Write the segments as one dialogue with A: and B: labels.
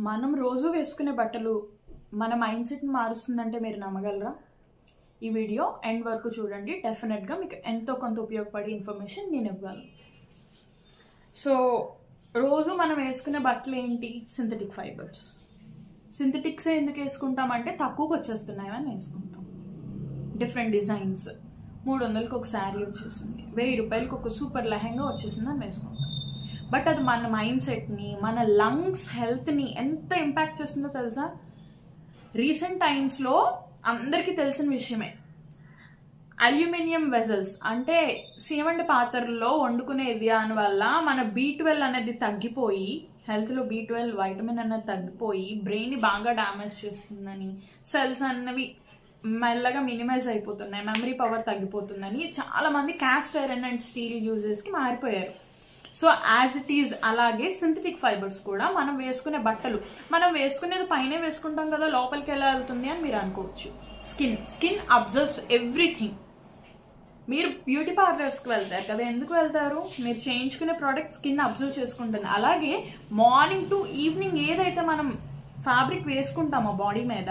A: మనం రోజు వేసుకునే బట్టలు మన మైండ్ సెట్ని మారుస్తుందంటే మీరు నమ్మగలరా? ఈ వీడియో ఎండ్ వరకు చూడండి. డెఫినెట్గా మీకు ఎంతో కొంత ఉపయోగపడే ఇన్ఫర్మేషన్ నేను ఇవ్వాలి. సో రోజు మనం వేసుకునే బట్టలు ఏంటి? Synthetic fibres. సింథటిక్స్ ఎందుకు వేసుకుంటామంటే తక్కువకి వచ్చేస్తున్నాయని వేసుకుంటాం. Different designs. 300కి ఒక శారీ వచ్చేసింది, 1000 రూపాయలకి ఒక సూపర్ లెహంగా వచ్చేసిందని వేసుకుంటాం. బట్ అది మన మైండ్ సెట్ని, మన లంగ్స్ హెల్త్ని ఎంత ఇంపాక్ట్ చేస్తుందో తెలుసా? రీసెంట్ టైమ్స్లో అందరికీ తెలిసిన విషయమే. అల్యూమినియం వెజల్స్ అంటే సీమండి పాత్రల్లో వండుకునేది దానివల్ల మన B12 అనేది తగ్గిపోయి, హెల్త్లో B12 వైటమిన్ అనేది తగ్గిపోయి బ్రెయిన్ని బాగా డ్యామేజ్ చేస్తుందని, సెల్స్ అన్నవి మెల్లగా మినిమైజ్ అయిపోతున్నాయి, మెమరీ పవర్ తగ్గిపోతుందని చాలామంది క్యాస్ట్ ఐరన్ అండ్ స్టీల్ యూజెస్కి మారిపోయారు. సో యాజ్ ఇట్ ఈజ్ అలాగే సింథటిక్ ఫైబర్స్ కూడా మనం వేసుకునే బట్టలు, మనం వేసుకునేది పైనే వేసుకుంటాం కదా, లోపలికి ఎలా వెళ్తుంది అని మీరు అనుకోవచ్చు. Skin absorbs everything. మీరు బ్యూటీ పార్లర్స్కి వెళ్తారు కదా, ఎందుకు వెళ్తారు? మీరు చేయించుకునే ప్రోడక్ట్ స్కిన్ అబ్జర్వ్ చేసుకుంటుంది. అలాగే మార్నింగ్ టు ఈవినింగ్ ఏదైతే మనం ఫ్యాబ్రిక్ వేసుకుంటామో బాడీ మీద,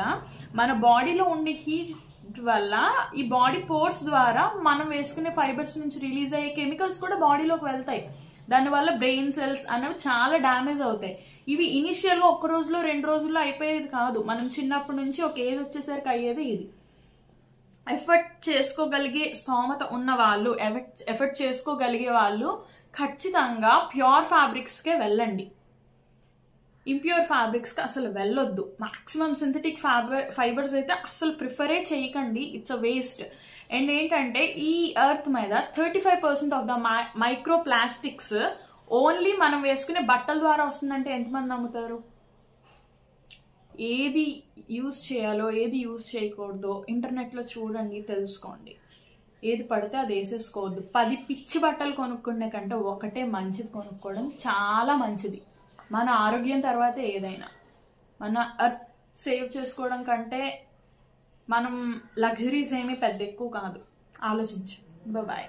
A: మన బాడీలో ఉండే హీట్ వల్ల ఈ బాడీ పోర్స్ ద్వారా మనం వేసుకునే ఫైబర్స్ నుంచి రిలీజ్ అయ్యే కెమికల్స్ కూడా బాడీలోకి వెళ్తాయి. దానివల్ల బ్రెయిన్ సెల్స్ అనేవి చాలా డ్యామేజ్ అవుతాయి. ఇవి ఇనిషియల్గా 1 రోజులో 2 రోజుల్లో అయిపోయేది కాదు. మనం చిన్నప్పటి నుంచి ఒక ఏజ్ వచ్చేసరికి అయ్యేది ఇది. ఎఫర్ట్ చేసుకోగలిగే స్తోమత ఉన్న వాళ్ళు, ఎఫర్ట్ చేసుకోగలిగే వాళ్ళు ఖచ్చితంగా ప్యూర్ ఫ్యాబ్రిక్స్కే వెళ్ళండి. ఇంప్యూర్ ఫ్యాబ్రిక్స్కి అసలు వెళ్ళొద్దు. మాక్సిమం సింథటిక్ ఫైబర్స్ అయితే అసలు ప్రిఫరే చేయకండి. It's a waste. అండ్ ఏంటంటే ఈ ఎర్త్ మీద 35% of the micro plastics only మనం వేసుకునే బట్టల ద్వారా వస్తుందంటే ఎంతమంది నమ్ముతారు? ఏది యూజ్ చేయాలో ఏది యూజ్ చేయకూడదో ఇంటర్నెట్లో చూడండి, తెలుసుకోండి. ఏది పడితే అది వేసేసుకోవద్దు. 10 పిచ్చి బట్టలు కొనుక్కునే కంటే ఒకటే మంచిది కొనుక్కోవడం చాలా మంచిది. మన ఆరోగ్యం తర్వాత ఏదైనా. మన ఎర్త్ సేవ్ చేసుకోవడం కంటే మనం లగ్జరీస్ ఏమీ పెద్ద ఎక్కువ కాదు. ఆలోచించు. బాయ్.